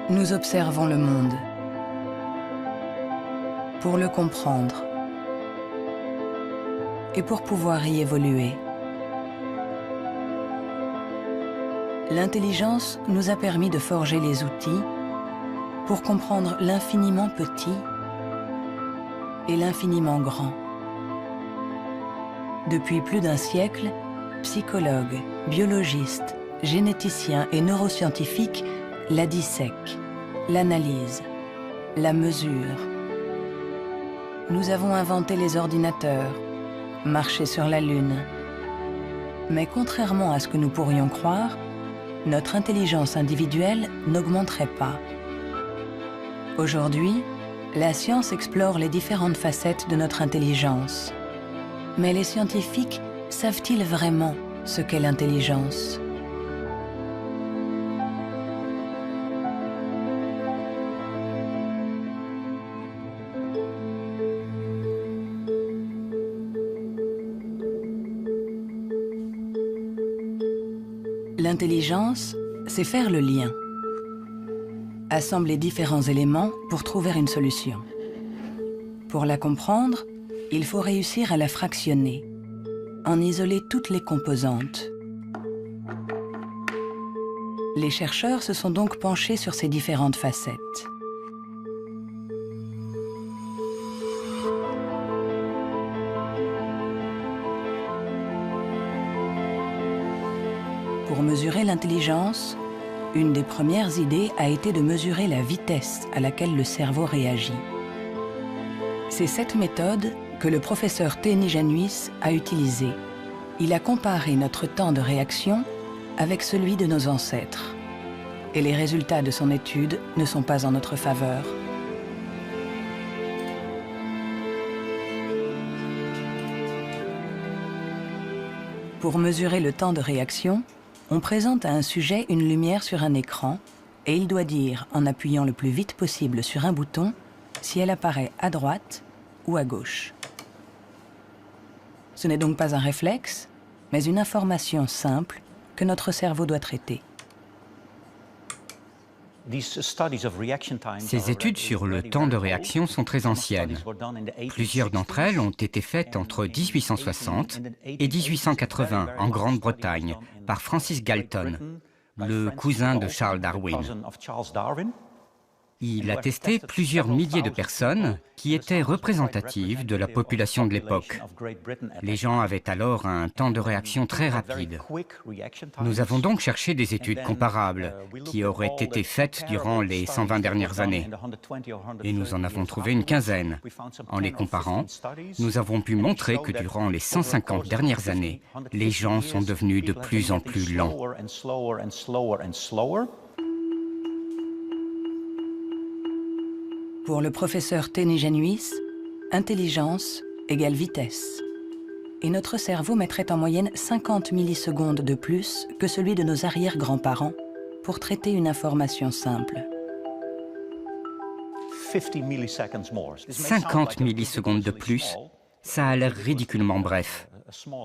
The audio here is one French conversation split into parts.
Nous observons le monde pour le comprendre et pour pouvoir y évoluer. L'intelligence nous a permis de forger les outils pour comprendre l'infiniment petit et l'infiniment grand. Depuis plus d'un siècle, psychologues, biologistes, généticiens et neuroscientifiques la dissèquent, l'analysent, la mesurent. Nous avons inventé les ordinateurs, marché sur la Lune. Mais contrairement à ce que nous pourrions croire, notre intelligence individuelle n'augmenterait pas. Aujourd'hui, la science explore les différentes facettes de notre intelligence. Mais les scientifiques savent-ils vraiment ce qu'est l'intelligence ? L'intelligence, c'est faire le lien. Assembler différents éléments pour trouver une solution. Pour la comprendre, il faut réussir à la fractionner, en isoler toutes les composantes. Les chercheurs se sont donc penchés sur ces différentes facettes. Pour mesurer l'intelligence, une des premières idées a été de mesurer la vitesse à laquelle le cerveau réagit. C'est cette méthode que le professeur Teni Januis a utilisée. Il a comparé notre temps de réaction avec celui de nos ancêtres. Et les résultats de son étude ne sont pas en notre faveur. Pour mesurer le temps de réaction, on présente à un sujet une lumière sur un écran et il doit dire, en appuyant le plus vite possible sur un bouton, si elle apparaît à droite ou à gauche. Ce n'est donc pas un réflexe, mais une information simple que notre cerveau doit traiter. Ces études sur le temps de réaction sont très anciennes. Plusieurs d'entre elles ont été faites entre 1860 et 1880 en Grande-Bretagne par Francis Galton, le cousin de Charles Darwin. Il a testé plusieurs milliers de personnes qui étaient représentatives de la population de l'époque. Les gens avaient alors un temps de réaction très rapide. Nous avons donc cherché des études comparables qui auraient été faites durant les 120 dernières années. Et nous en avons trouvé une quinzaine. En les comparant, nous avons pu montrer que durant les 150 dernières années, les gens sont devenus de plus en plus lents. Pour le professeur Teni Januis, intelligence égale vitesse. Et notre cerveau mettrait en moyenne 50 millisecondes de plus que celui de nos arrière-grands-parents pour traiter une information simple. 50 millisecondes de plus, ça a l'air ridiculement bref.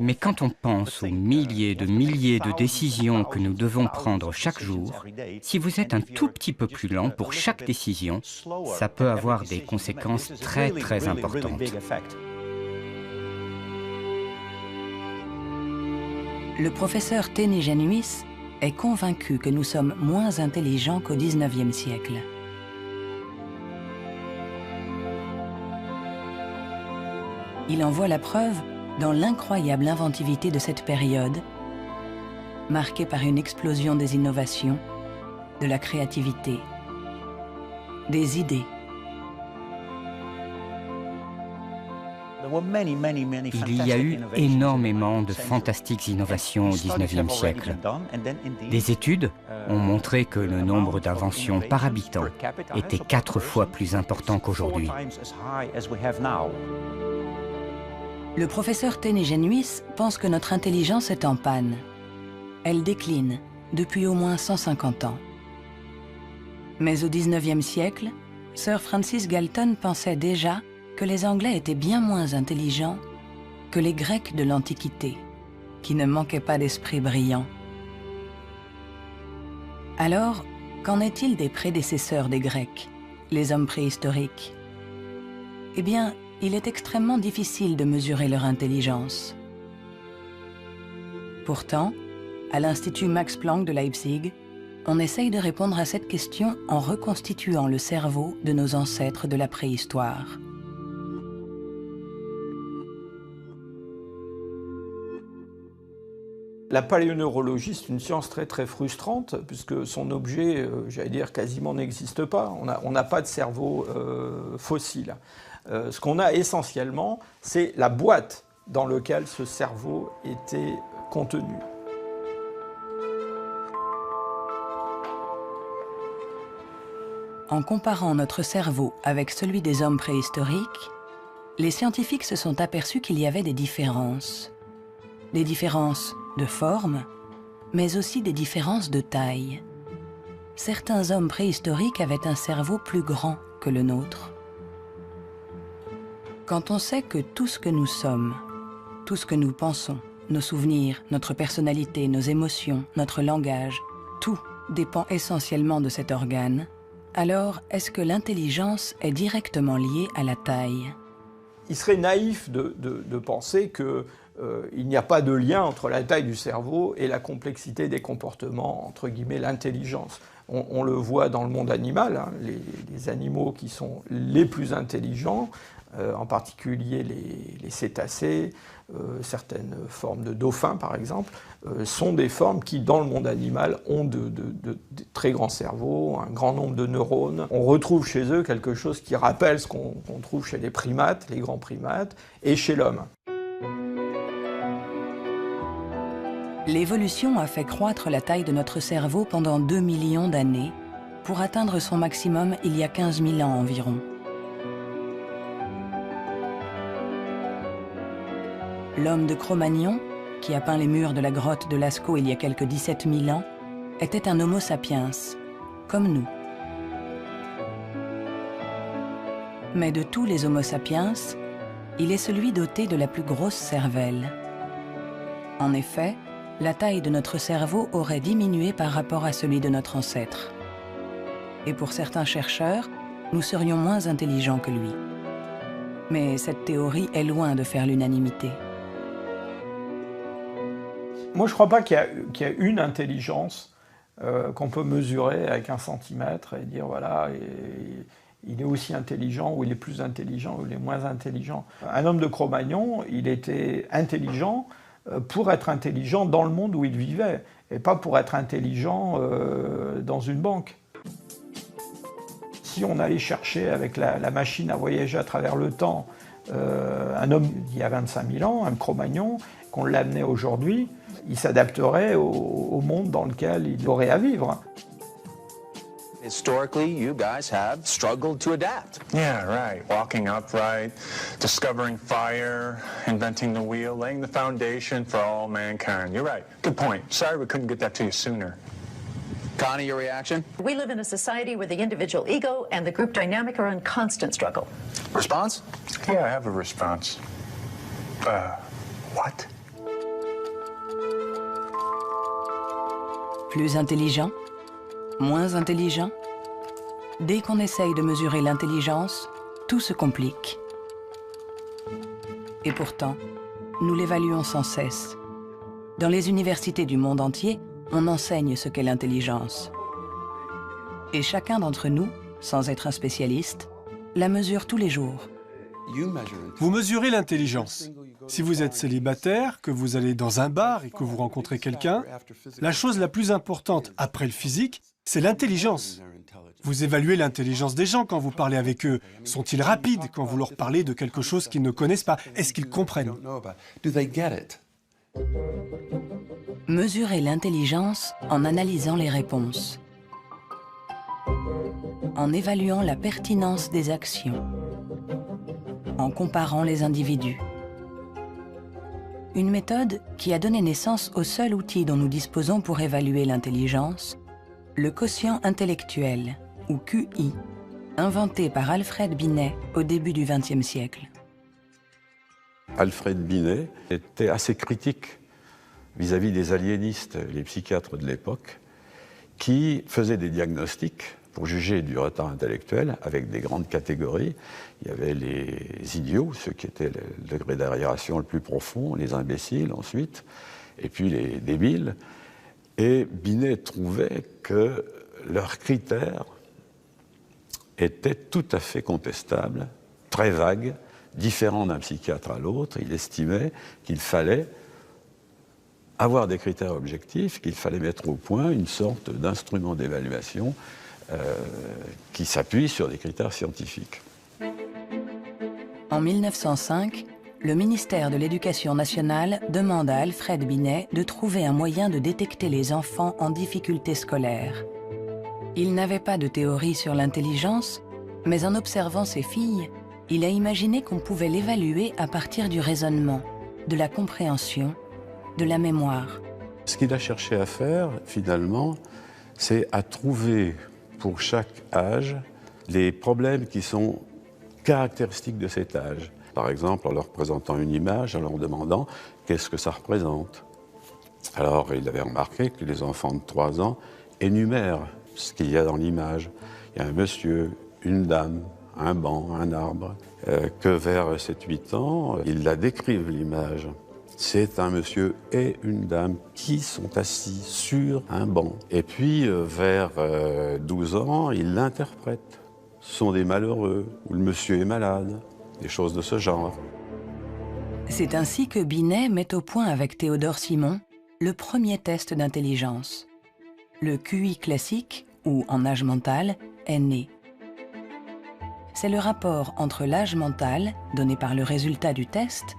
Mais quand on pense aux milliers de décisions que nous devons prendre chaque jour, si vous êtes un tout petit peu plus lent pour chaque décision, ça peut avoir des conséquences très importantes. Le professeur Teni Januis est convaincu que nous sommes moins intelligents qu'au XIXe siècle. Il en voit la preuve dans l'incroyable inventivité de cette période, marquée par une explosion des innovations, de la créativité, des idées. Il y a eu énormément de fantastiques innovations au XIXe siècle. Des études ont montré que le nombre d'inventions par habitant était 4 fois plus important qu'aujourd'hui. Le professeur Teni Januis pense que notre intelligence est en panne. Elle décline depuis au moins 150 ans. Mais au XIXe siècle, Sir Francis Galton pensait déjà que les Anglais étaient bien moins intelligents que les Grecs de l'Antiquité, qui ne manquaient pas d'esprit brillant. Alors, Qu'en est-il des prédécesseurs des Grecs, les hommes préhistoriques? Eh bien, il est extrêmement difficile de mesurer leur intelligence. Pourtant, à l'Institut Max Planck de Leipzig, on essaye de répondre à cette question en reconstituant le cerveau de nos ancêtres de la préhistoire. La paléoneurologie, c'est une science très frustrante, puisque son objet, j'allais dire, quasiment n'existe pas. On n'a pas de cerveau fossile. Ce qu'on a essentiellement, c'est la boîte dans laquelle ce cerveau était contenu. En comparant notre cerveau avec celui des hommes préhistoriques, les scientifiques se sont aperçus qu'il y avait des différences. Des différences de forme, mais aussi des différences de taille. Certains hommes préhistoriques avaient un cerveau plus grand que le nôtre. Quand on sait que tout ce que nous sommes, tout ce que nous pensons, nos souvenirs, notre personnalité, nos émotions, notre langage, tout dépend essentiellement de cet organe, alors est-ce que l'intelligence est directement liée à la taille? Il serait naïf de penser que il n'y a pas de lien entre la taille du cerveau et la complexité des comportements, entre guillemets, l'intelligence. On le voit dans le monde animal, hein, les animaux qui sont les plus intelligents, en particulier les cétacés, certaines formes de dauphins par exemple, sont des formes qui, dans le monde animal, ont de très grands cerveaux, un grand nombre de neurones. On retrouve chez eux quelque chose qui rappelle ce qu'on trouve chez les primates, les grands primates, et chez l'homme. L'évolution a fait croître la taille de notre cerveau pendant 2 millions d'années, pour atteindre son maximum il y a 15 000 ans environ. L'homme de Cro-Magnon, qui a peint les murs de la grotte de Lascaux il y a quelques 17 000 ans, était un Homo sapiens, comme nous. Mais de tous les Homo sapiens, il est celui doté de la plus grosse cervelle. En effet, la taille de notre cerveau aurait diminué par rapport à celui de notre ancêtre. Et pour certains chercheurs, nous serions moins intelligents que lui. Mais cette théorie est loin de faire l'unanimité. Moi, je ne crois pas qu'il y a une intelligence qu'on peut mesurer avec un centimètre et dire, voilà, il est aussi intelligent, ou il est plus intelligent, ou il est moins intelligent. Un homme de Cro-Magnon, il était intelligent pour être intelligent dans le monde où il vivait, et pas pour être intelligent dans une banque. Si on allait chercher avec la machine à voyager à travers le temps un homme d'il y a 25 000 ans, un Cro-Magnon, qu'on l'amenait aujourd'hui, il s'adapterait au monde dans lequel il aurait à vivre. Historically, you guys have struggled to adapt. Yeah, right. Walking upright, discovering fire, inventing the wheel, laying the foundation for all mankind. You're right. Good point. Sorry we couldn't get that to you sooner. Connie, your reaction? We live in a society where the individual ego and the group dynamic are in constant struggle. Response? Yeah, I have a response. What? Plus intelligent? Moins intelligent? Dès qu'on essaye de mesurer l'intelligence, tout se complique. Et pourtant, nous l'évaluons sans cesse. Dans les universités du monde entier, on enseigne ce qu'est l'intelligence. Et chacun d'entre nous, sans être un spécialiste, la mesure tous les jours. Vous mesurez l'intelligence. Si vous êtes célibataire, que vous allez dans un bar et que vous rencontrez quelqu'un, la chose la plus importante après le physique, c'est l'intelligence. Vous évaluez l'intelligence des gens quand vous parlez avec eux. Sont-ils rapides quand vous leur parlez de quelque chose qu'ils ne connaissent pas? Est-ce qu'ils comprennent? Mesurer l'intelligence en analysant les réponses, en évaluant la pertinence des actions, en comparant les individus. Une méthode qui a donné naissance au seul outil dont nous disposons pour évaluer l'intelligence, le quotient intellectuel, ou QI, inventé par Alfred Binet au début du XXe siècle. Alfred Binet était assez critique vis-à-vis des aliénistes, les psychiatres de l'époque, qui faisait des diagnostics pour juger du retard intellectuel avec des grandes catégories. Il y avait les idiots, ceux qui étaient le degré d'arriération le plus profond, les imbéciles ensuite, et puis les débiles. Et Binet trouvait que leurs critères étaient tout à fait contestables, très vagues, différents d'un psychiatre à l'autre. Il estimait qu'il fallait avoir des critères objectifs, qu'il fallait mettre au point une sorte d'instrument d'évaluation qui s'appuie sur des critères scientifiques. En 1905, le ministère de l'Éducation nationale demande à Alfred Binet de trouver un moyen de détecter les enfants en difficulté scolaire. Il n'avait pas de théorie sur l'intelligence, mais en observant ses filles, il a imaginé qu'on pouvait l'évaluer à partir du raisonnement, de la compréhension, de la mémoire. Ce qu'il a cherché à faire, finalement, c'est à trouver pour chaque âge les problèmes qui sont caractéristiques de cet âge. Par exemple, en leur présentant une image, en leur demandant qu'est-ce que ça représente. Alors, il avait remarqué que les enfants de 3 ans énumèrent ce qu'il y a dans l'image. Il y a un monsieur, une dame, un banc, un arbre. Que vers 7-8 ans, ils la décrivent, l'image. C'est un monsieur et une dame qui sont assis sur un banc. Et puis, vers 12 ans, ils l'interprètent. Ce sont des malheureux, ou le monsieur est malade, des choses de ce genre. C'est ainsi que Binet met au point avec Théodore Simon le premier test d'intelligence. Le QI classique, ou en âge mental, est né. C'est le rapport entre l'âge mental, donné par le résultat du test,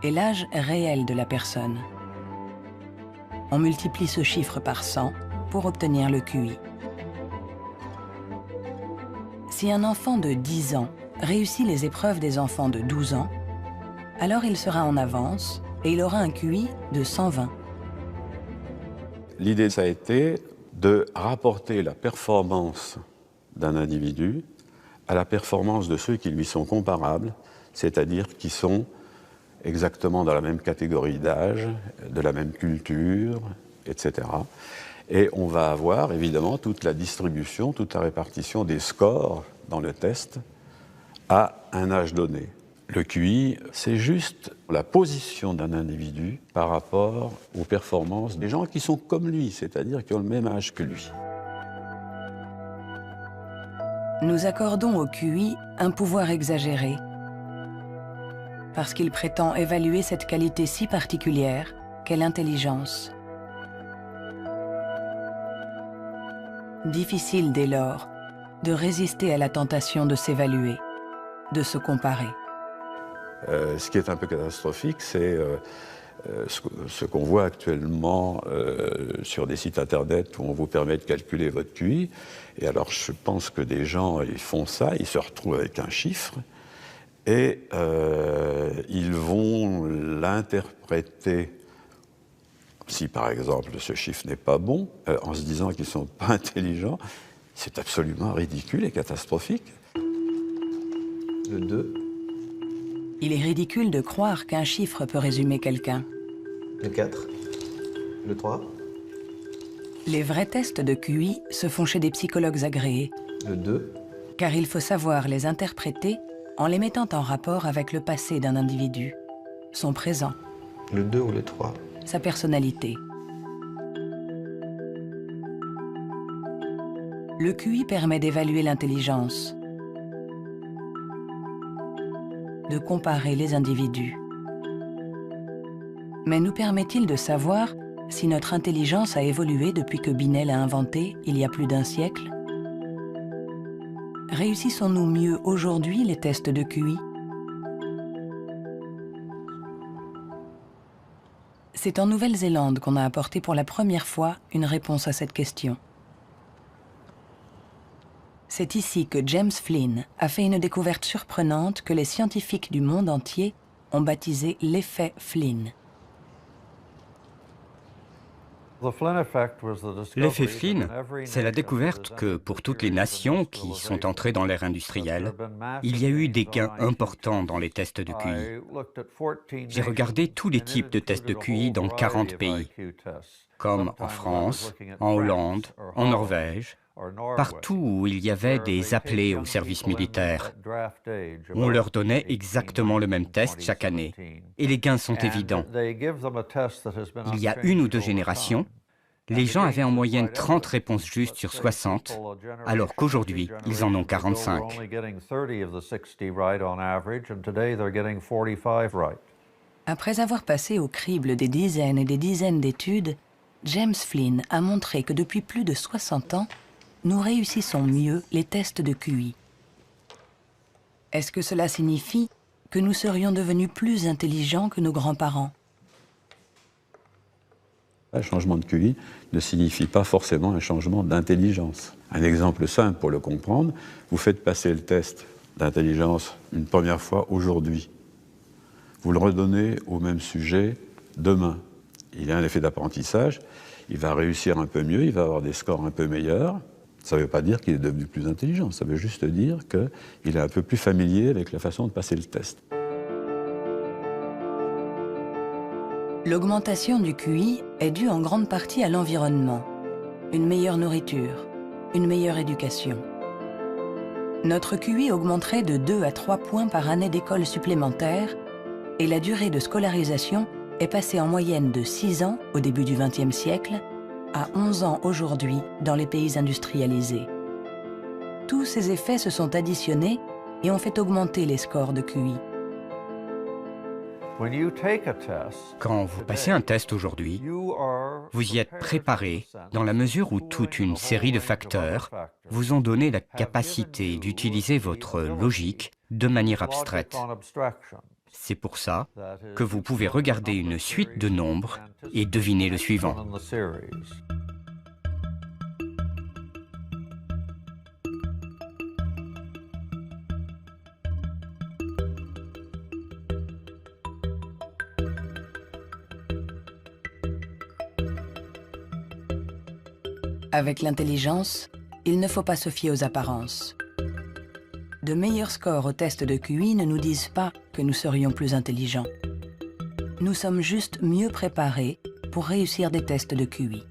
et l'âge réel de la personne. On multiplie ce chiffre par 100 pour obtenir le QI. Si un enfant de 10 ans réussit les épreuves des enfants de 12 ans, alors il sera en avance et il aura un QI de 120. L'idée, ça a été de rapporter la performance d'un individu à la performance de ceux qui lui sont comparables, c'est-à-dire qui sont exactement dans la même catégorie d'âge, de la même culture, etc. Et on va avoir évidemment toute la distribution, toute la répartition des scores dans le test à un âge donné. Le QI, c'est juste la position d'un individu par rapport aux performances des gens qui sont comme lui, c'est-à-dire qui ont le même âge que lui. Nous accordons au QI un pouvoir exagéré, parce qu'il prétend évaluer cette qualité si particulière qu'est l'intelligence. Difficile dès lors de résister à la tentation de s'évaluer, de se comparer. Ce qui est un peu catastrophique, c'est ce qu'on voit actuellement sur des sites internet où on vous permet de calculer votre QI. Et alors je pense que des gens, ils font ça, ils se retrouvent avec un chiffre et ils vont l'interpréter, si par exemple ce chiffre n'est pas bon, en se disant qu'ils ne sont pas intelligents. C'est absolument ridicule et catastrophique. Le 2. Il est ridicule de croire qu'un chiffre peut résumer quelqu'un. Le 4. Le 3. Les vrais tests de QI se font chez des psychologues agréés. Le 2. Car il faut savoir les interpréter en les mettant en rapport avec le passé d'un individu, son présent. Le 2 ou le 3. Sa personnalité. Le QI permet d'évaluer l'intelligence, de comparer les individus. Mais nous permet-il de savoir si notre intelligence a évolué depuis que Binet l'a inventé il y a plus d'un siècle? Réussissons-nous mieux aujourd'hui les tests de QI? C'est en Nouvelle-Zélande qu'on a apporté pour la première fois une réponse à cette question. C'est ici que James Flynn a fait une découverte surprenante que les scientifiques du monde entier ont baptisé l'effet Flynn. L'effet Flynn, c'est la découverte que pour toutes les nations qui sont entrées dans l'ère industrielle, il y a eu des gains importants dans les tests de QI. J'ai regardé tous les types de tests de QI dans 40 pays, comme en France, en Hollande, en Norvège, partout où il y avait des appelés au service militaire. On leur donnait exactement le même test chaque année. Et les gains sont évidents. Il y a 1 ou 2 générations, les gens avaient en moyenne 30 réponses justes sur 60, alors qu'aujourd'hui, ils en ont 45. Après avoir passé au crible des dizaines et des dizaines d'études, James Flynn a montré que depuis plus de 60 ans, nous réussissons mieux les tests de QI. Est-ce que cela signifie que nous serions devenus plus intelligents que nos grands-parents? Un changement de QI ne signifie pas forcément un changement d'intelligence. Un exemple simple pour le comprendre, vous faites passer le test d'intelligence une première fois aujourd'hui. Vous le redonnez au même sujet demain. Il y a un effet d'apprentissage, il va réussir un peu mieux, il va avoir des scores un peu meilleurs. Ça ne veut pas dire qu'il est devenu plus intelligent, ça veut juste dire qu'il est un peu plus familier avec la façon de passer le test. L'augmentation du QI est due en grande partie à l'environnement. Une meilleure nourriture, une meilleure éducation. Notre QI augmenterait de 2 à 3 points par année d'école supplémentaire et la durée de scolarisation est passée en moyenne de 6 ans au début du XXe siècle à 11 ans aujourd'hui dans les pays industrialisés. Tous ces effets se sont additionnés et ont fait augmenter les scores de QI. Quand vous passez un test aujourd'hui, vous y êtes préparé dans la mesure où toute une série de facteurs vous ont donné la capacité d'utiliser votre logique de manière abstraite. C'est pour ça que vous pouvez regarder une suite de nombres et deviner le suivant. Avec l'intelligence, il ne faut pas se fier aux apparences. De meilleurs scores au test de QI ne nous disent pas que nous serions plus intelligents. Nous sommes juste mieux préparés pour réussir des tests de QI.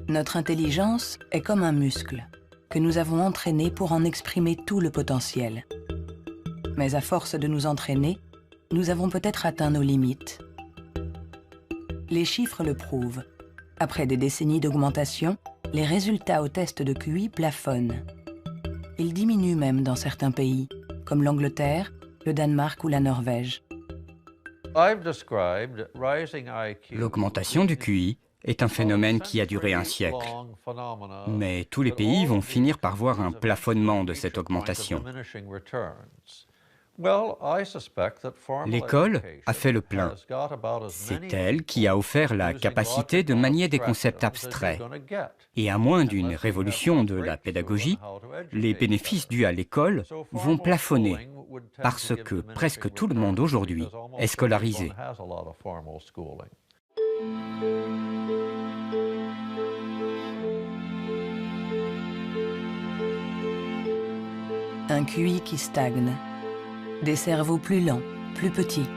Notre intelligence est comme un muscle que nous avons entraîné pour en exprimer tout le potentiel. Mais à force de nous entraîner, nous avons peut-être atteint nos limites. Les chiffres le prouvent. Après des décennies d'augmentation, les résultats au test de QI plafonnent. Ils diminuent même dans certains pays, comme l'Angleterre, le Danemark ou la Norvège. L'augmentation du QI est un phénomène qui a duré un siècle. Mais tous les pays vont finir par voir un plafonnement de cette augmentation. L'école a fait le plein. C'est elle qui a offert la capacité de manier des concepts abstraits. Et à moins d'une révolution de la pédagogie, les bénéfices dus à l'école vont plafonner parce que presque tout le monde aujourd'hui est scolarisé. Un QI qui stagne. Des cerveaux plus lents, plus petits.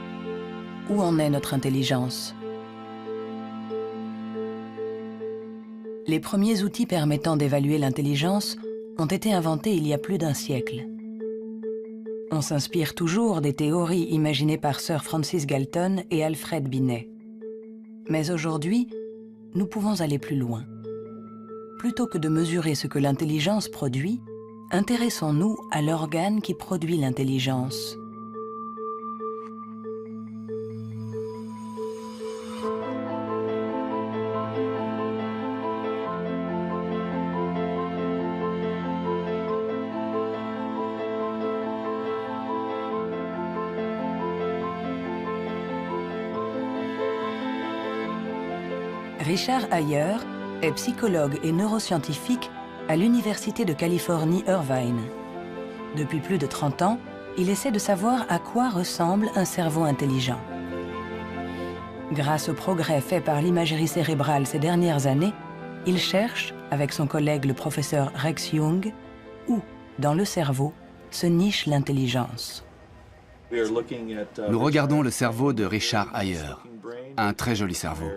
Où en est notre intelligence? Les premiers outils permettant d'évaluer l'intelligence ont été inventés il y a plus d'1 siècle. On s'inspire toujours des théories imaginées par Sir Francis Galton et Alfred Binet. Mais aujourd'hui, nous pouvons aller plus loin. Plutôt que de mesurer ce que l'intelligence produit, intéressons-nous à l'organe qui produit l'intelligence. Richard Ayer est psychologue et neuroscientifique à l'Université de Californie, Irvine. Depuis plus de 30 ans, il essaie de savoir à quoi ressemble un cerveau intelligent. Grâce aux progrès faits par l'imagerie cérébrale ces dernières années, il cherche, avec son collègue le professeur Rex Jung, où, dans le cerveau, se niche l'intelligence. Nous regardons le cerveau de Richard Ayer, un très joli cerveau.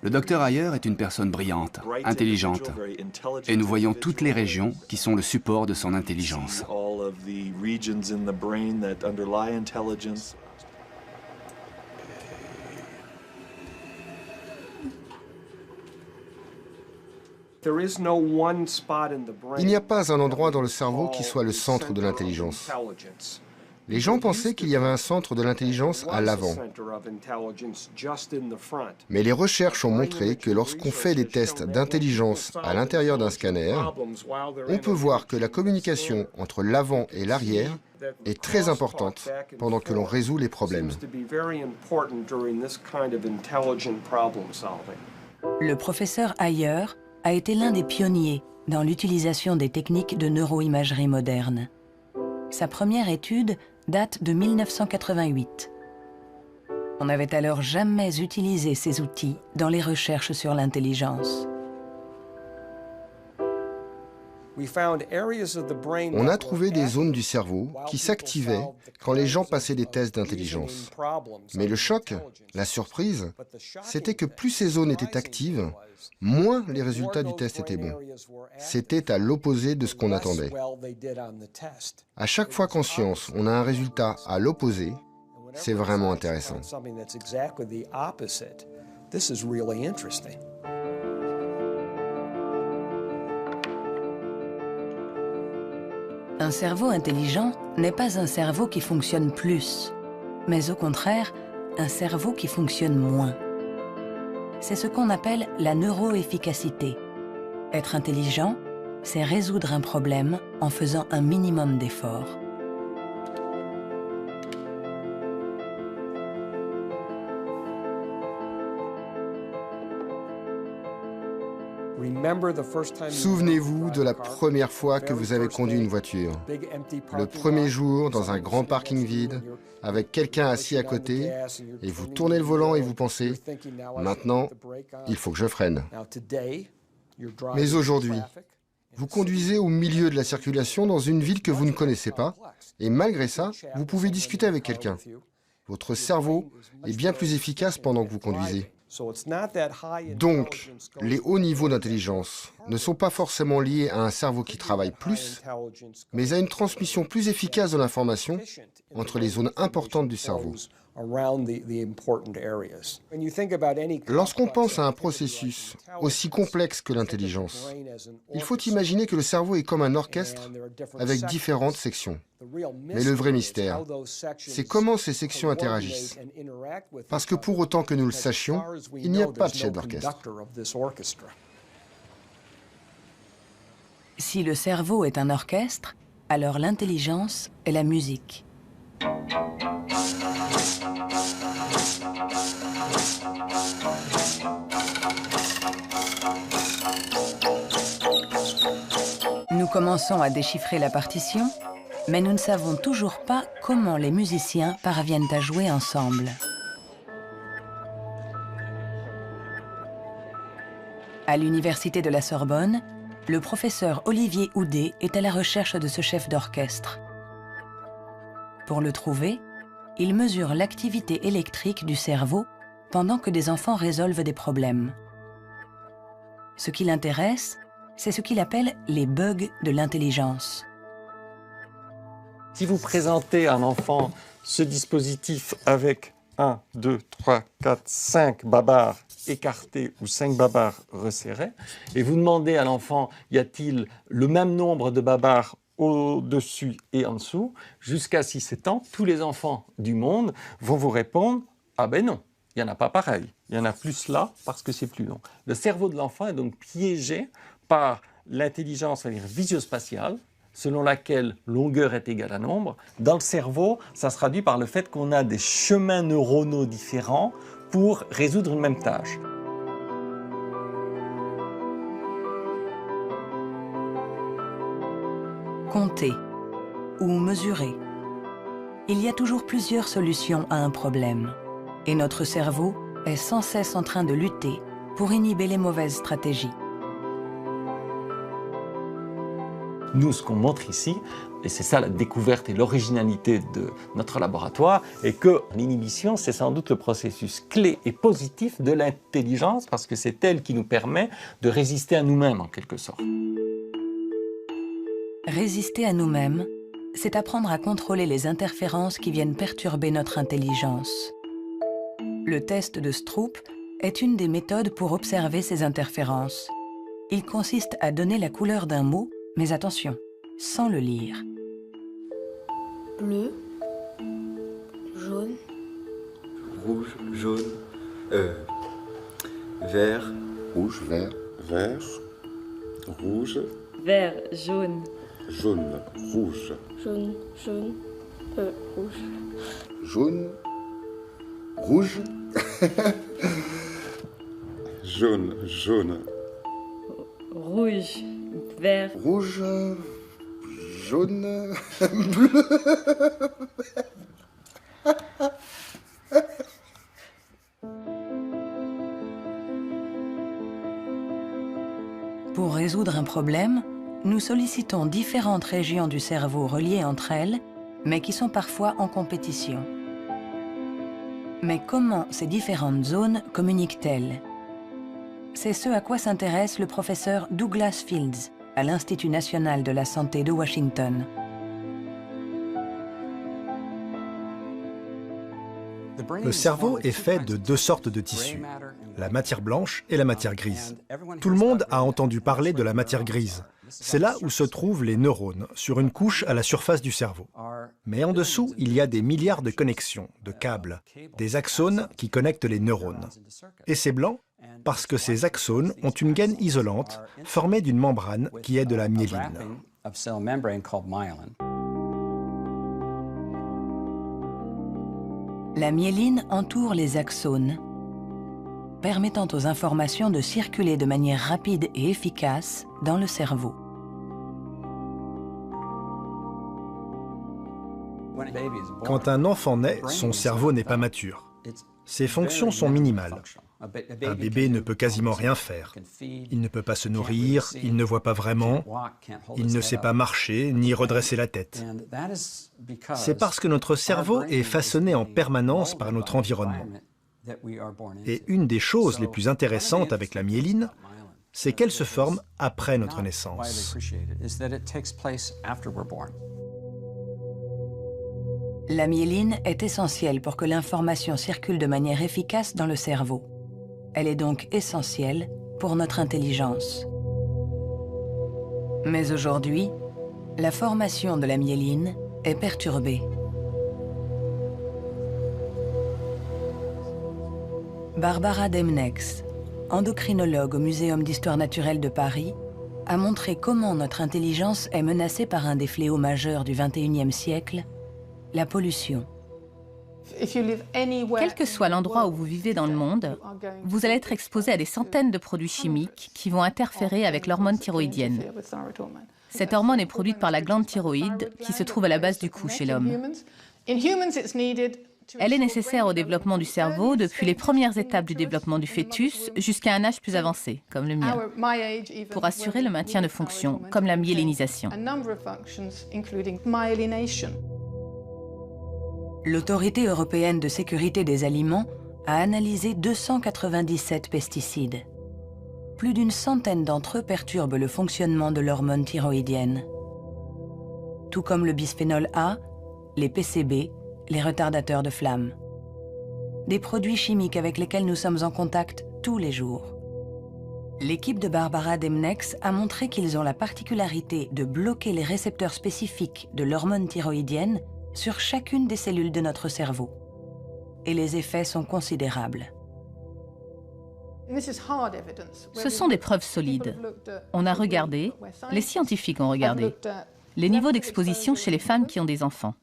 Le docteur Ayer est une personne brillante, intelligente, et nous voyons toutes les régions qui sont le support de son intelligence. Il n'y a pas un endroit dans le cerveau qui soit le centre de l'intelligence. Les gens pensaient qu'il y avait un centre de l'intelligence à l'avant. Mais les recherches ont montré que lorsqu'on fait des tests d'intelligence à l'intérieur d'un scanner, on peut voir que la communication entre l'avant et l'arrière est très importante pendant que l'on résout les problèmes. Le professeur Ayer a été l'un des pionniers dans l'utilisation des techniques de neuroimagerie moderne. Sa première étude date de 1988. On n'avait alors jamais utilisé ces outils dans les recherches sur l'intelligence. On a trouvé des zones du cerveau qui s'activaient quand les gens passaient des tests d'intelligence. Mais le choc, la surprise, c'était que plus ces zones étaient actives, moins les résultats du test étaient bons. C'était à l'opposé de ce qu'on attendait. À chaque fois qu'en science, on a un résultat à l'opposé, c'est vraiment intéressant. Un cerveau intelligent n'est pas un cerveau qui fonctionne plus, mais au contraire, un cerveau qui fonctionne moins. C'est ce qu'on appelle la neuroefficacité. Être intelligent, c'est résoudre un problème en faisant un minimum d'efforts. Souvenez-vous de la première fois que vous avez conduit une voiture. Le premier jour, dans un grand parking vide, avec quelqu'un assis à côté, et vous tournez le volant et vous pensez « Maintenant, il faut que je freine ». Mais aujourd'hui, vous conduisez au milieu de la circulation dans une ville que vous ne connaissez pas, et malgré ça, vous pouvez discuter avec quelqu'un. Votre cerveau est bien plus efficace pendant que vous conduisez. Donc, les hauts niveaux d'intelligence ne sont pas forcément liés à un cerveau qui travaille plus, mais à une transmission plus efficace de l'information entre les zones importantes du cerveau. Lorsqu'on pense à un processus aussi complexe que l'intelligence, il faut imaginer que le cerveau est comme un orchestre avec différentes sections. Mais le vrai mystère, c'est comment ces sections interagissent. Parce que pour autant que nous le sachions, il n'y a pas de chef d'orchestre. Si le cerveau est un orchestre, alors l'intelligence est la musique. Nous commençons à déchiffrer la partition, mais nous ne savons toujours pas comment les musiciens parviennent à jouer ensemble. À l'université de la Sorbonne, le professeur Olivier Houdet est à la recherche de ce chef d'orchestre. Pour le trouver, il mesure l'activité électrique du cerveau pendant que des enfants résolvent des problèmes. Ce qui l'intéresse, c'est ce qu'il appelle les bugs de l'intelligence. Si vous présentez à un enfant ce dispositif avec 1, 2, 3, 4, 5 babars écartés ou 5 babars resserrés, et vous demandez à l'enfant, y a-t-il le même nombre de babars au-dessus et en dessous, jusqu'à 6-7 ans, tous les enfants du monde vont vous répondre « Ah ben non, il n'y en a pas pareil, il y en a plus là parce que c'est plus long ». Le cerveau de l'enfant est donc piégé par l'intelligence visio-spatiale, selon laquelle longueur est égale à nombre. Dans le cerveau, ça se traduit par le fait qu'on a des chemins neuronaux différents pour résoudre une même tâche. Compter ou mesurer. Il y a toujours plusieurs solutions à un problème. Et notre cerveau est sans cesse en train de lutter pour inhiber les mauvaises stratégies. Nous, ce qu'on montre ici, et c'est ça la découverte et l'originalité de notre laboratoire, est que l'inhibition, c'est sans doute le processus clé et positif de l'intelligence, parce que c'est elle qui nous permet de résister à nous-mêmes, en quelque sorte. Résister à nous-mêmes, c'est apprendre à contrôler les interférences qui viennent perturber notre intelligence. Le test de Stroop est une des méthodes pour observer ces interférences. Il consiste à donner la couleur d'un mot, mais attention, sans le lire. Bleu, jaune, rouge, jaune, vert, rouge, vert, vert, rouge, vert, jaune, jaune, rouge, jaune, jaune, rouge. jaune, rouge, jaune, jaune, rouge, vert, rouge, jaune, bleu. Pour résoudre un problème, nous sollicitons différentes régions du cerveau reliées entre elles, mais qui sont parfois en compétition. Mais comment ces différentes zones communiquent-elles? C'est ce à quoi s'intéresse le professeur Douglas Fields à l'Institut national de la santé de Washington. Le cerveau est fait de deux sortes de tissus, la matière blanche et la matière grise. Tout le monde a entendu parler de la matière grise. C'est là où se trouvent les neurones, sur une couche à la surface du cerveau. Mais en dessous, il y a des milliards de connexions, de câbles, des axones qui connectent les neurones. Et c'est blanc parce que ces axones ont une gaine isolante formée d'une membrane qui est de la myéline. La myéline entoure les axones, permettant aux informations de circuler de manière rapide et efficace dans le cerveau. Quand un enfant naît, son cerveau n'est pas mature. Ses fonctions sont minimales. Un bébé ne peut quasiment rien faire. Il ne peut pas se nourrir, il ne voit pas vraiment, il ne sait pas marcher ni redresser la tête. C'est parce que notre cerveau est façonné en permanence par notre environnement. Et une des choses les plus intéressantes avec la myéline, c'est qu'elle se forme après notre naissance. La myéline est essentielle pour que l'information circule de manière efficace dans le cerveau. Elle est donc essentielle pour notre intelligence. Mais aujourd'hui, la formation de la myéline est perturbée. Barbara Demnex, endocrinologue au Muséum d'histoire naturelle de Paris, a montré comment notre intelligence est menacée par un des fléaux majeurs du XXIe siècle, la pollution. Quel que soit l'endroit où vous vivez dans le monde, vous allez être exposé à des centaines de produits chimiques qui vont interférer avec l'hormone thyroïdienne. Cette hormone est produite par la glande thyroïde qui se trouve à la base du cou chez l'homme. Elle est nécessaire au développement du cerveau depuis les premières étapes du développement du fœtus jusqu'à un âge plus avancé, comme le mien, pour assurer le maintien de fonctions, comme la myélinisation. L'Autorité européenne de sécurité des aliments a analysé 297 pesticides. Plus d'une centaine d'entre eux perturbent le fonctionnement de l'hormone thyroïdienne. Tout comme le bisphénol A, les PCB, les retardateurs de flamme. Des produits chimiques avec lesquels nous sommes en contact tous les jours. L'équipe de Barbara Demnex a montré qu'ils ont la particularité de bloquer les récepteurs spécifiques de l'hormone thyroïdienne sur chacune des cellules de notre cerveau. Et les effets sont considérables. Ce sont des preuves solides. On a regardé, les scientifiques ont regardé, les niveaux d'exposition chez les femmes qui ont des enfants.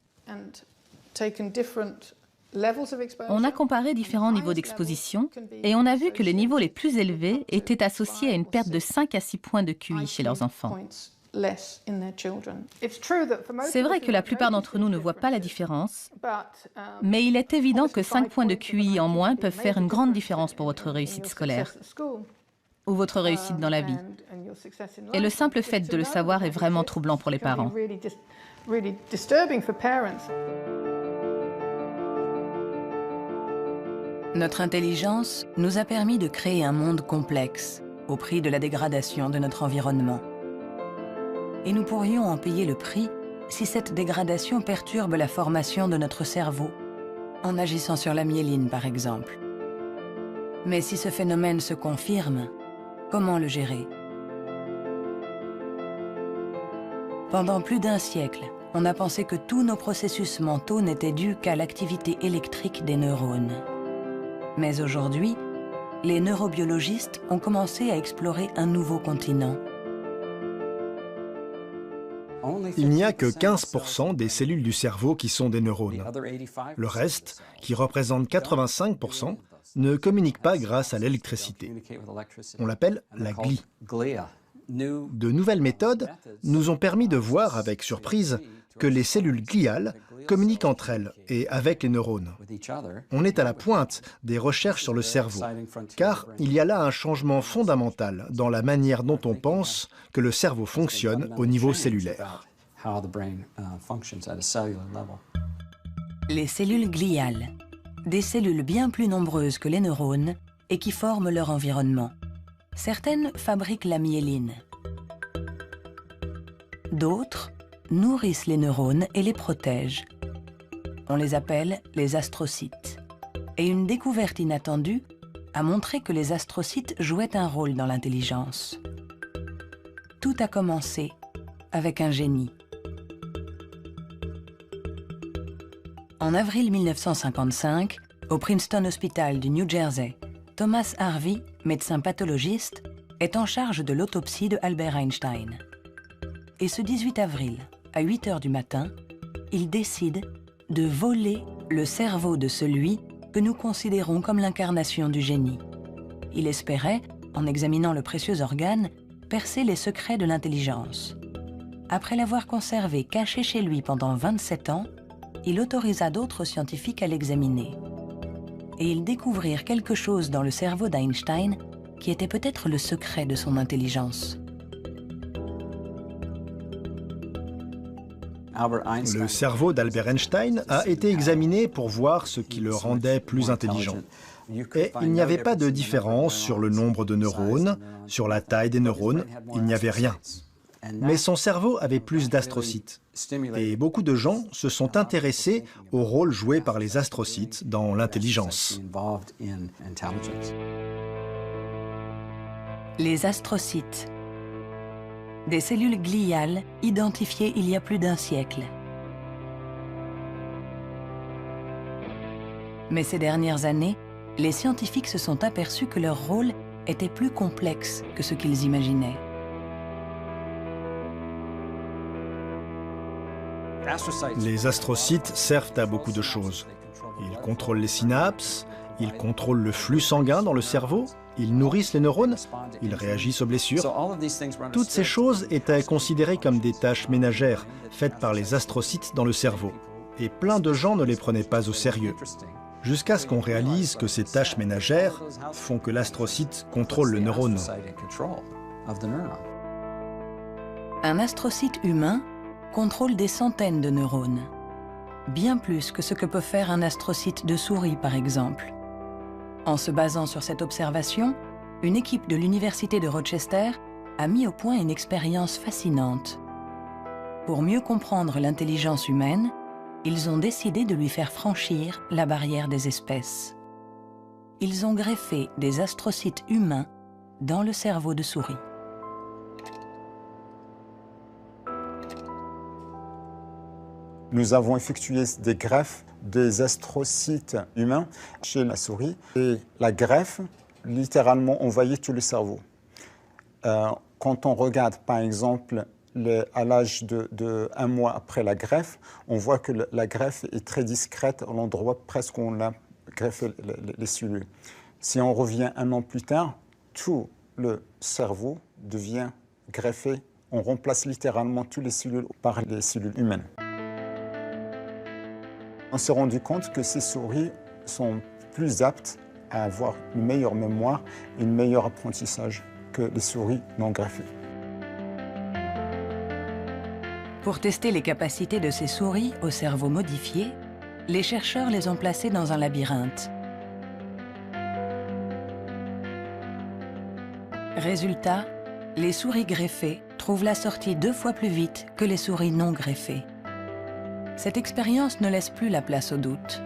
On a comparé différents niveaux d'exposition et on a vu que les niveaux les plus élevés étaient associés à une perte de 5 à 6 points de QI chez leurs enfants. C'est vrai que la plupart d'entre nous ne voient pas la différence, mais il est évident que 5 points de QI en moins peuvent faire une grande différence pour votre réussite scolaire ou votre réussite dans la vie. Et le simple fait de le savoir est vraiment troublant pour les parents. Notre intelligence nous a permis de créer un monde complexe au prix de la dégradation de notre environnement. Et nous pourrions en payer le prix si cette dégradation perturbe la formation de notre cerveau, en agissant sur la myéline par exemple. Mais si ce phénomène se confirme, comment le gérer? Pendant plus d'1 siècle, on a pensé que tous nos processus mentaux n'étaient dus qu'à l'activité électrique des neurones. Mais aujourd'hui, les neurobiologistes ont commencé à explorer un nouveau continent. Il n'y a que 15% des cellules du cerveau qui sont des neurones. Le reste, qui représente 85%, ne communique pas grâce à l'électricité. On l'appelle la glie. De nouvelles méthodes nous ont permis de voir avec surprise que les cellules gliales communiquent entre elles et avec les neurones. On est à la pointe des recherches sur le cerveau, car il y a là un changement fondamental dans la manière dont on pense que le cerveau fonctionne au niveau cellulaire. Les cellules gliales, des cellules bien plus nombreuses que les neurones et qui forment leur environnement. Certaines fabriquent la myéline. D'autres nourrissent les neurones et les protègent. On les appelle les astrocytes. Et une découverte inattendue a montré que les astrocytes jouaient un rôle dans l'intelligence. Tout a commencé avec un génie. En avril 1955, au Princeton Hospital du New Jersey, Thomas Harvey, médecin pathologiste, est en charge de l'autopsie de Albert Einstein. Et ce 18 avril, à 8 h du matin, il décide de voler le cerveau de celui que nous considérons comme l'incarnation du génie. Il espérait, en examinant le précieux organe, percer les secrets de l'intelligence. Après l'avoir conservé caché chez lui pendant 27 ans, il autorisa d'autres scientifiques à l'examiner. Et ils découvrirent quelque chose dans le cerveau d'Einstein qui était peut-être le secret de son intelligence. Le cerveau d'Albert Einstein a été examiné pour voir ce qui le rendait plus intelligent. Et il n'y avait pas de différence sur le nombre de neurones, sur la taille des neurones, il n'y avait rien. Mais son cerveau avait plus d'astrocytes. Et beaucoup de gens se sont intéressés au rôle joué par les astrocytes dans l'intelligence. Les astrocytes. Des cellules gliales identifiées il y a plus d'1 siècle. Mais ces dernières années, les scientifiques se sont aperçus que leur rôle était plus complexe que ce qu'ils imaginaient. Les astrocytes servent à beaucoup de choses. Ils contrôlent les synapses, ils contrôlent le flux sanguin dans le cerveau, ils nourrissent les neurones, ils réagissent aux blessures. Toutes ces choses étaient considérées comme des tâches ménagères faites par les astrocytes dans le cerveau. Et plein de gens ne les prenaient pas au sérieux. Jusqu'à ce qu'on réalise que ces tâches ménagères font que l'astrocyte contrôle le neurone. Un astrocyte humain contrôle des centaines de neurones. Bien plus que ce que peut faire un astrocyte de souris, par exemple. En se basant sur cette observation, une équipe de l'Université de Rochester a mis au point une expérience fascinante. Pour mieux comprendre l'intelligence humaine, ils ont décidé de lui faire franchir la barrière des espèces. Ils ont greffé des astrocytes humains dans le cerveau de souris. Nous avons effectué des greffes des astrocytes humains chez la souris. Et la greffe, littéralement, envahit tout le cerveau. Quand on regarde, par exemple, à l'âge de 1 mois après la greffe, on voit que la greffe est très discrète à l'endroit presque où on a greffé les cellules. Si on revient 1 an plus tard, tout le cerveau devient greffé On remplace littéralement toutes les cellules par les cellules humaines. On s'est rendu compte que ces souris sont plus aptes à avoir une meilleure mémoire et un meilleur apprentissage que les souris non greffées. Pour tester les capacités de ces souris au cerveau modifié, les chercheurs les ont placées dans un labyrinthe. Résultat, les souris greffées trouvent la sortie 2 fois plus vite que les souris non greffées. Cette expérience ne laisse plus la place au doute.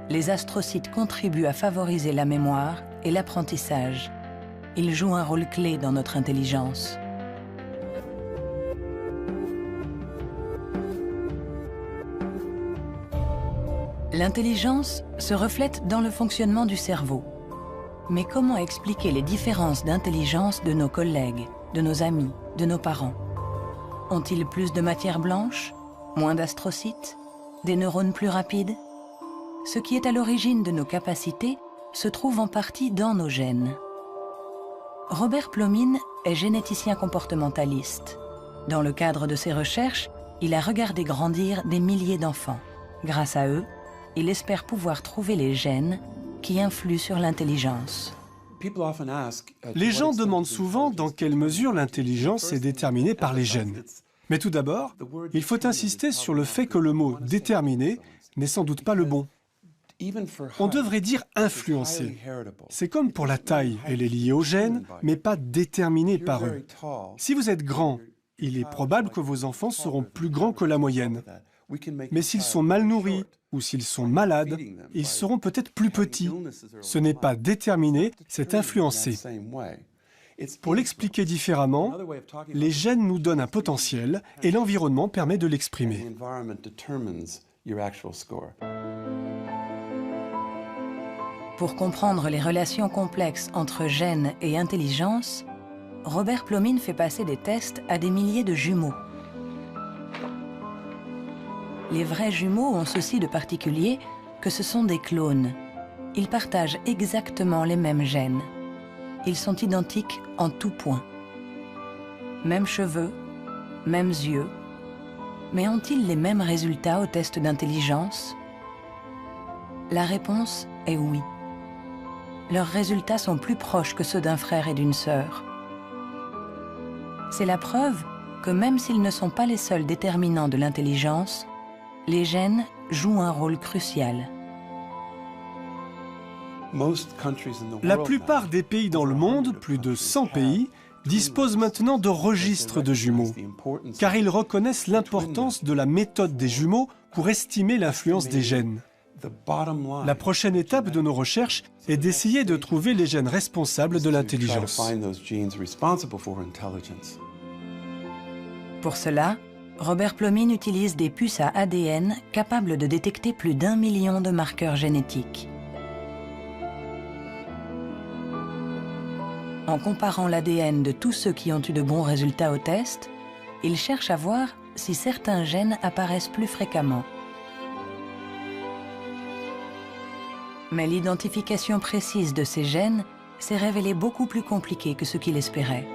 Les astrocytes contribuent à favoriser la mémoire et l'apprentissage. Ils jouent un rôle clé dans notre intelligence. L'intelligence se reflète dans le fonctionnement du cerveau. Mais comment expliquer les différences d'intelligence de nos collègues, de nos amis, de nos parents? Ont-ils plus de matière blanche, moins d'astrocytes, des neurones plus rapides? Ce qui est à l'origine de nos capacités se trouve en partie dans nos gènes. Robert Plomine est généticien comportementaliste. Dans le cadre de ses recherches, il a regardé grandir des milliers d'enfants. Grâce à eux, il espère pouvoir trouver les gènes qui influent sur l'intelligence. Les gens demandent souvent dans quelle mesure l'intelligence est déterminée par les gènes. Mais tout d'abord, il faut insister sur le fait que le mot « déterminé » n'est sans doute pas le bon. On devrait dire « influencé ». C'est comme pour la taille, elle est liée aux gènes, mais pas déterminée par eux. Si vous êtes grand, il est probable que vos enfants seront plus grands que la moyenne. Mais s'ils sont mal nourris ou s'ils sont malades, ils seront peut-être plus petits. Ce n'est pas déterminé, c'est influencé. Pour l'expliquer différemment, les gènes nous donnent un potentiel et l'environnement permet de l'exprimer. Pour comprendre les relations complexes entre gènes et intelligence, Robert Plomine fait passer des tests à des milliers de jumeaux. Les vrais jumeaux ont ceci de particulier que ce sont des clones. Ils partagent exactement les mêmes gènes. Ils sont identiques en tout point. Mêmes cheveux, mêmes yeux. Mais ont-ils les mêmes résultats au test d'intelligence? La réponse est oui. Leurs résultats sont plus proches que ceux d'un frère et d'une sœur. C'est la preuve que même s'ils ne sont pas les seuls déterminants de l'intelligence, les gènes jouent un rôle crucial. La plupart des pays dans le monde, plus de 100 pays, disposent maintenant de registres de jumeaux, car ils reconnaissent l'importance de la méthode des jumeaux pour estimer l'influence des gènes. La prochaine étape de nos recherches est d'essayer de trouver les gènes responsables de l'intelligence. Pour cela, Robert Plomine utilise des puces à ADN capables de détecter plus d'1 million de marqueurs génétiques. En comparant l'ADN de tous ceux qui ont eu de bons résultats au test, il cherche à voir si certains gènes apparaissent plus fréquemment. Mais l'identification précise de ces gènes s'est révélée beaucoup plus compliquée que ce qu'il espérait.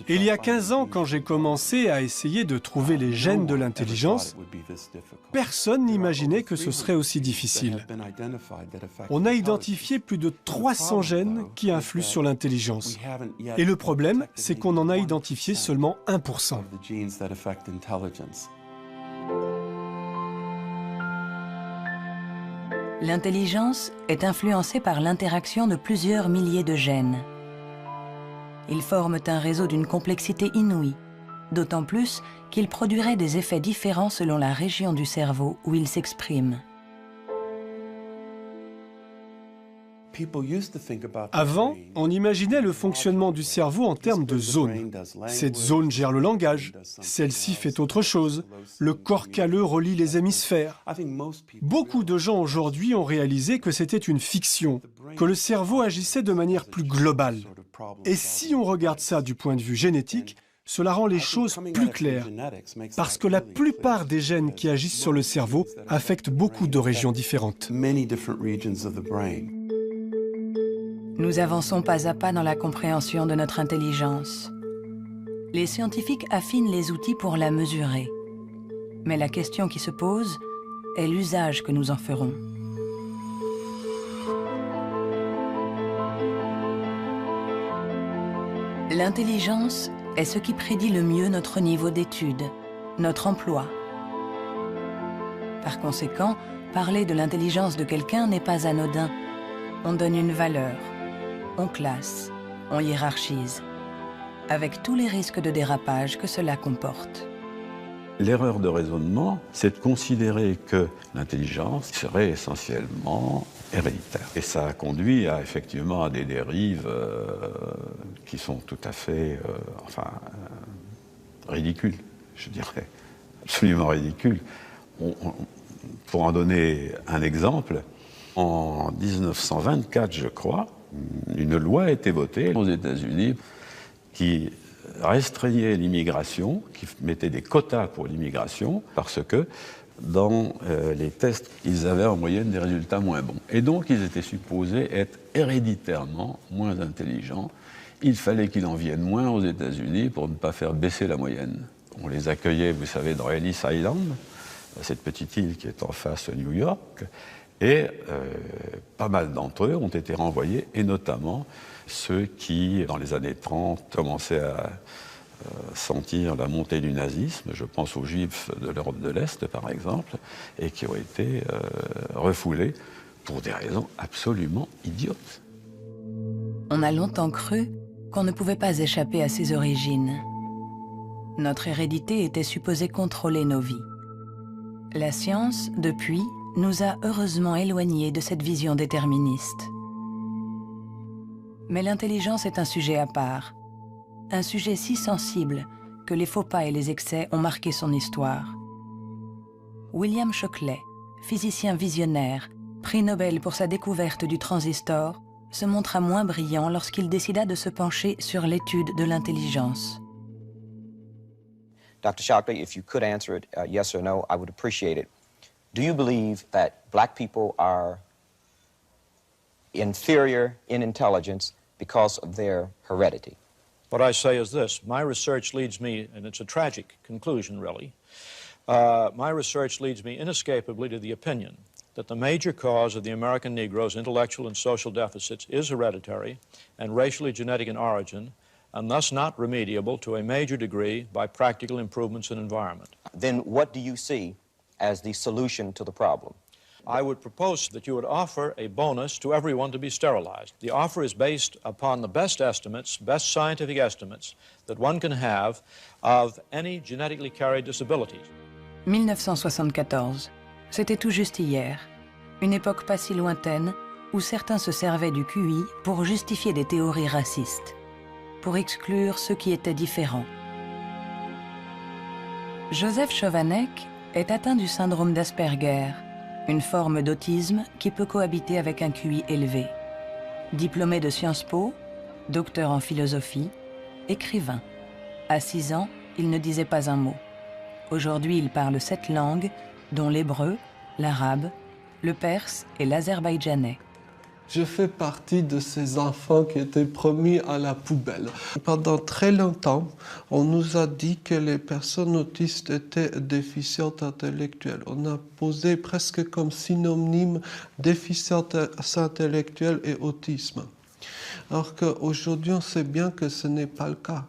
Il y a 15 ans, quand j'ai commencé à essayer de trouver les gènes de l'intelligence, personne n'imaginait que ce serait aussi difficile. On a identifié plus de 300 gènes qui influent sur l'intelligence. Et le problème, c'est qu'on en a identifié seulement 1%. L'intelligence est influencée par l'interaction de plusieurs milliers de gènes. Ils forment un réseau d'une complexité inouïe, d'autant plus qu'ils produiraient des effets différents selon la région du cerveau où ils s'expriment. Avant, on imaginait le fonctionnement du cerveau en termes de zones. Cette zone gère le langage, celle-ci fait autre chose. Le corps calleux relie les hémisphères. Beaucoup de gens aujourd'hui ont réalisé que c'était une fiction, que le cerveau agissait de manière plus globale. Et si on regarde ça du point de vue génétique, cela rend les choses plus claires, parce que la plupart des gènes qui agissent sur le cerveau affectent beaucoup de régions différentes. Nous avançons pas à pas dans la compréhension de notre intelligence. Les scientifiques affinent les outils pour la mesurer. Mais la question qui se pose est l'usage que nous en ferons. L'intelligence est ce qui prédit le mieux notre niveau d'étude, notre emploi. Par conséquent, parler de l'intelligence de quelqu'un n'est pas anodin. On donne une valeur, on classe, on hiérarchise, avec tous les risques de dérapage que cela comporte. L'erreur de raisonnement, c'est de considérer que l'intelligence serait essentiellement héréditaire. Et ça a conduit effectivement à des dérives qui sont tout à fait ridicules, je dirais. Absolument ridicules. Pour en donner un exemple, en 1924, je crois, une loi a été votée aux États-Unis qui restreignait l'immigration, qui mettait des quotas pour l'immigration, parce que dans les tests, ils avaient en moyenne des résultats moins bons. Et donc, ils étaient supposés être héréditairement moins intelligents. Il fallait qu'ils en viennent moins aux États-Unis pour ne pas faire baisser la moyenne. On les accueillait, vous savez, dans Ellis Island, cette petite île qui est en face de New York, et pas mal d'entre eux ont été renvoyés, et notamment ceux qui, dans les années 30, commençaient à sentir la montée du nazisme, je pense aux Juifs de l'Europe de l'Est, par exemple, et qui ont été refoulés pour des raisons absolument idiotes. On a longtemps cru qu'on ne pouvait pas échapper à ses origines. Notre hérédité était supposée contrôler nos vies. La science, depuis, nous a heureusement éloignés de cette vision déterministe. Mais l'intelligence est un sujet à part, un sujet si sensible que les faux pas et les excès ont marqué son histoire. William Shockley, physicien visionnaire, prix Nobel pour sa découverte du transistor, se montra moins brillant lorsqu'il décida de se pencher sur l'étude de l'intelligence. Dr. Shockley, if you could answer it yes or no, I would appreciate it. Do you believe that black people are inferior in intelligence because of their heredity? What I say is this. My research leads me, and it's a tragic conclusion, really, my research leads me inescapably to the opinion that the major cause of the American Negro's intellectual and social deficits is hereditary and racially genetic in origin, and thus not remediable to a major degree by practical improvements in environment. Then what do you see as the solution to the problem? I would propose that you would offer a bonus to everyone to be sterilized. The offer is based upon the best estimates, best scientific estimates that one can have of any genetically carried disabilities. 1974, c'était tout juste hier, une époque pas si lointaine où certains se servaient du QI pour justifier des théories racistes, pour exclure ceux qui étaient différents. Joseph Chovanec est atteint du syndrome d'Asperger, une forme d'autisme qui peut cohabiter avec un QI élevé. Diplômé de Sciences Po, docteur en philosophie, écrivain. À 6 ans, il ne disait pas un mot. Aujourd'hui, il parle 7 langues, dont l'hébreu, l'arabe, le perse et l'azerbaïdjanais. Je fais partie de ces enfants qui étaient promis à la poubelle. Pendant très longtemps, on nous a dit que les personnes autistes étaient déficientes intellectuelles. On a posé presque comme synonyme déficience intellectuelle et autisme. Alors qu'aujourd'hui, on sait bien que ce n'est pas le cas.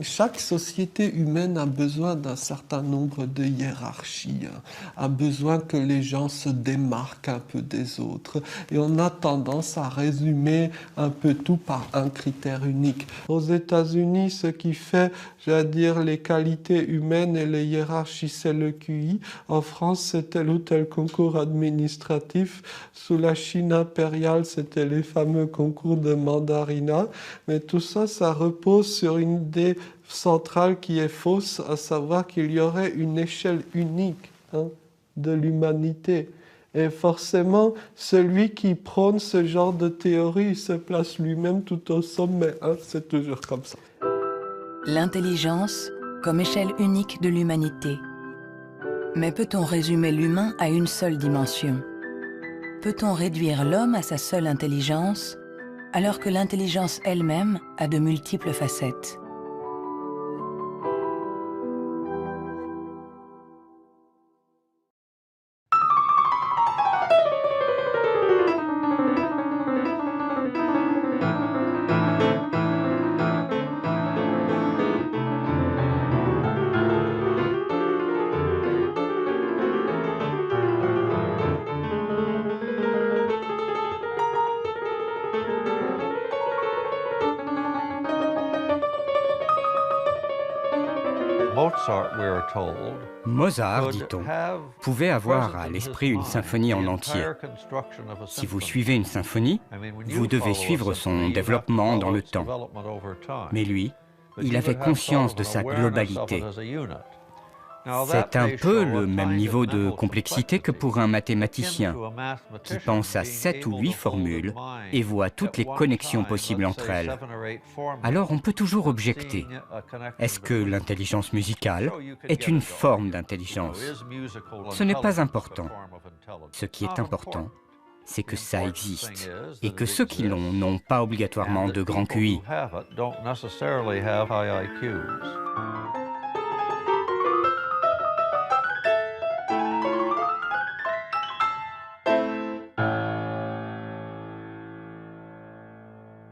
Chaque société humaine a besoin d'un certain nombre de hiérarchies, a besoin que les gens se démarquent un peu des autres. Et on a tendance à résumer un peu tout par un critère unique. Aux États-Unis, ce qui fait, j'allais dire, les qualités humaines et les hiérarchies, c'est le QI. En France, c'est tel ou tel concours administratif. Sous la Chine impériale, c'était les fameux concours de mandarinat. Mais tout ça, ça repose sur une idée centrale qui est fausse, à savoir qu'il y aurait une échelle unique de l'humanité. Et forcément, celui qui prône ce genre de théorie se place lui-même tout au sommet. C'est toujours comme ça. L'intelligence comme échelle unique de l'humanité. Mais peut-on résumer l'humain à une seule dimension? Peut-on réduire l'homme à sa seule intelligence? alors que l'intelligence elle-même a de multiples facettes. Mozart, dit-on, pouvait avoir à l'esprit une symphonie en entier. Si vous suivez une symphonie, vous devez suivre son développement dans le temps. Mais lui, il avait conscience de sa globalité. C'est un peu le même niveau de complexité que pour un mathématicien qui pense à 7 ou 8 formules et voit toutes les connexions possibles entre elles. Alors on peut toujours objecter. Est-ce que l'intelligence musicale est une forme d'intelligence? Ce n'est pas important. Ce qui est important, c'est que ça existe et que ceux qui l'ont n'ont pas obligatoirement de grand QI.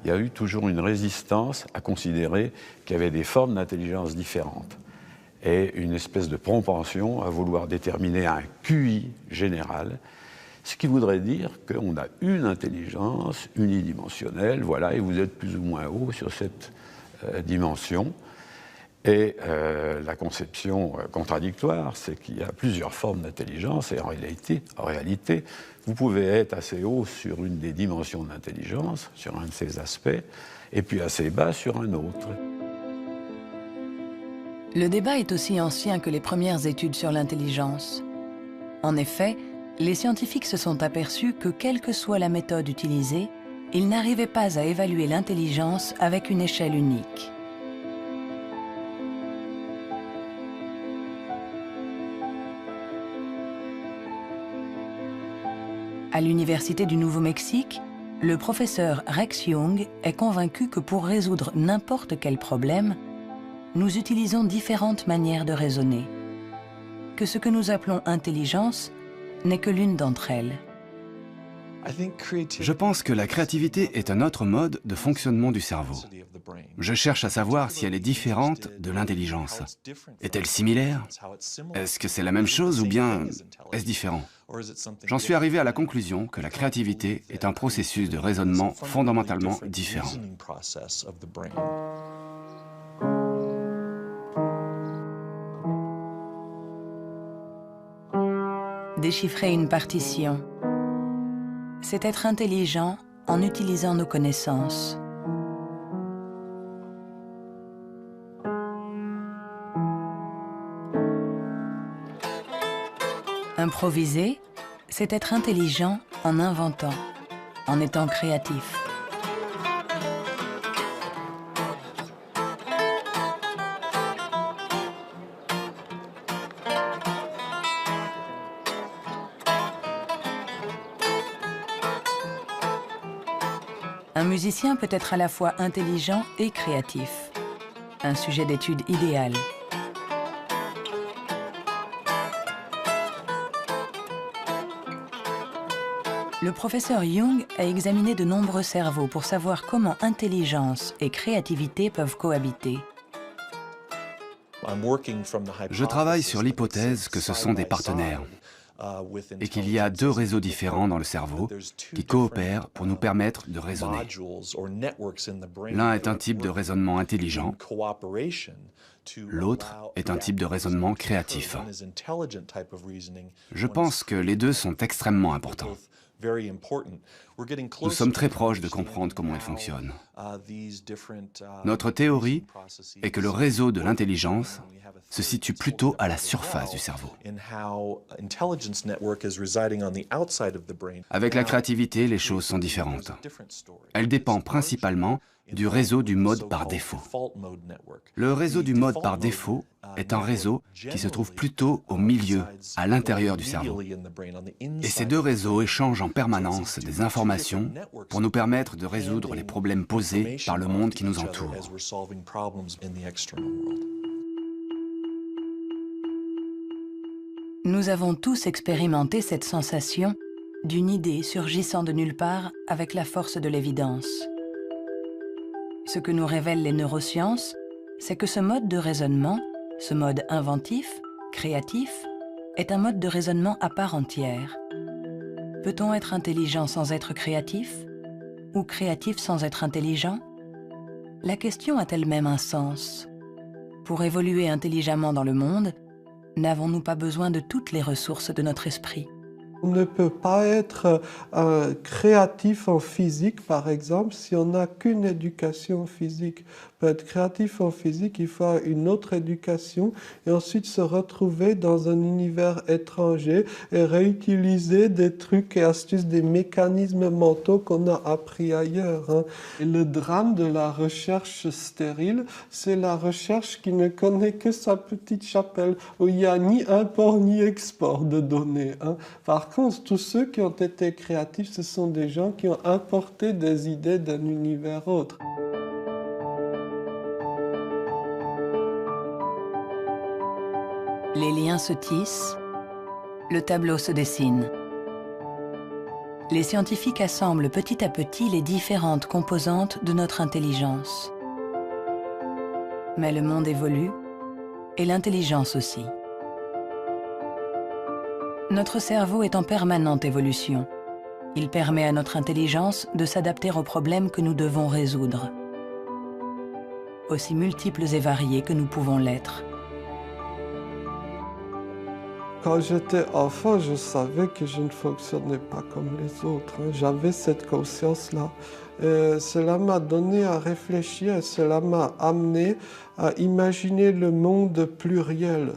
Il y a eu toujours une résistance à considérer qu'il y avait des formes d'intelligence différentes et une espèce de propension à vouloir déterminer un QI général, ce qui voudrait dire qu'on a une intelligence unidimensionnelle, voilà, et vous êtes plus ou moins haut sur cette dimension. Et la conception contradictoire, c'est qu'il y a plusieurs formes d'intelligence et en réalité, vous pouvez être assez haut sur une des dimensions d'intelligence, sur un de ces aspects, et puis assez bas sur un autre. Le débat est aussi ancien que les premières études sur l'intelligence. En effet, les scientifiques se sont aperçus que quelle que soit la méthode utilisée, ils n'arrivaient pas à évaluer l'intelligence avec une échelle unique. À l'Université du Nouveau-Mexique, le professeur Rex Jung est convaincu que pour résoudre n'importe quel problème, nous utilisons différentes manières de raisonner, que ce que nous appelons intelligence n'est que l'une d'entre elles. Je pense que la créativité est un autre mode de fonctionnement du cerveau. Je cherche à savoir si elle est différente de l'intelligence. Est-elle similaire? Est-ce que c'est la même chose ou bien est-ce différent? J'en suis arrivé à la conclusion que la créativité est un processus de raisonnement fondamentalement différent. Déchiffrer une partition, c'est être intelligent en utilisant nos connaissances. Improviser, c'est être intelligent en inventant, en étant créatif. Un musicien peut être à la fois intelligent et créatif. Un sujet d'étude idéal. Le professeur Jung a examiné de nombreux cerveaux pour savoir comment intelligence et créativité peuvent cohabiter. Je travaille sur l'hypothèse que ce sont des partenaires et qu'il y a deux réseaux différents dans le cerveau qui coopèrent pour nous permettre de raisonner. L'un est un type de raisonnement intelligent, l'autre est un type de raisonnement créatif. Je pense que les deux sont extrêmement importants. Nous sommes très proches de comprendre comment elles fonctionnent. Notre théorie est que le réseau de l'intelligence se situe plutôt à la surface du cerveau. Avec la créativité, les choses sont différentes. Elle dépend principalement du réseau du mode par défaut. Le réseau du mode par défaut est un réseau qui se trouve plutôt au milieu, à l'intérieur du cerveau. Et ces deux réseaux échangent en permanence des informations d'informations pour nous permettre de résoudre les problèmes posés par le monde qui nous entoure. Nous avons tous expérimenté cette sensation d'une idée surgissant de nulle part avec la force de l'évidence. Ce que nous révèlent les neurosciences, c'est que ce mode de raisonnement, ce mode inventif, créatif, est un mode de raisonnement à part entière. Peut-on être intelligent sans être créatif? Ou créatif sans être intelligent? La question a elle-même un sens. Pour évoluer intelligemment dans le monde, n'avons-nous pas besoin de toutes les ressources de notre esprit? On ne peut pas être créatif en physique, par exemple, si on n'a qu'une éducation physique. Pour être créatif en physique, il faut une autre éducation et ensuite se retrouver dans un univers étranger et réutiliser des trucs et astuces, des mécanismes mentaux qu'on a appris ailleurs. Hein. Et le drame de la recherche stérile, c'est la recherche qui ne connaît que sa petite chapelle, où il n'y a ni import ni export de données. Hein. Par contre, tous ceux qui ont été créatifs, ce sont des gens qui ont importé des idées d'un univers autre. Les liens se tissent, le tableau se dessine. Les scientifiques assemblent petit à petit les différentes composantes de notre intelligence. Mais le monde évolue, et l'intelligence aussi. Notre cerveau est en permanente évolution. Il permet à notre intelligence de s'adapter aux problèmes que nous devons résoudre, aussi multiples et variés que nous pouvons l'être. Quand j'étais enfant, je savais que je ne fonctionnais pas comme les autres. J'avais cette conscience-là. Cela m'a donné à réfléchir et cela m'a amené à imaginer le monde pluriel.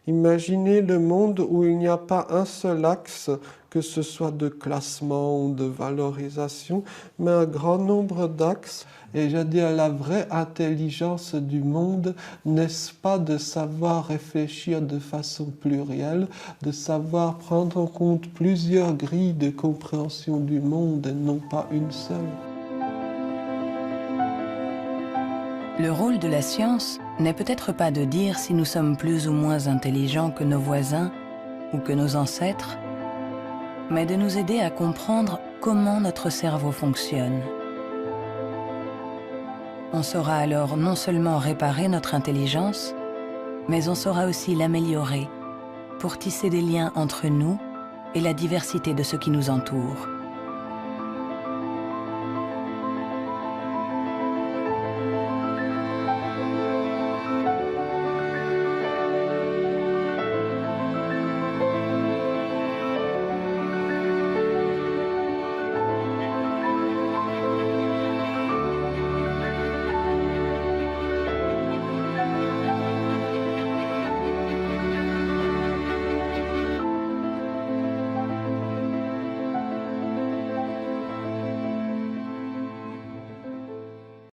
Imaginez le monde où il n'y a pas un seul axe, que ce soit de classement ou de valorisation, mais un grand nombre d'axes. Et j'ai dit, la vraie intelligence du monde, n'est-ce pas de savoir réfléchir de façon plurielle, de savoir prendre en compte plusieurs grilles de compréhension du monde et non pas une seule. Le rôle de la science n'est peut-être pas de dire si nous sommes plus ou moins intelligents que nos voisins ou que nos ancêtres, mais de nous aider à comprendre comment notre cerveau fonctionne. On saura alors non seulement réparer notre intelligence, mais on saura aussi l'améliorer pour tisser des liens entre nous et la diversité de ce qui nous entoure.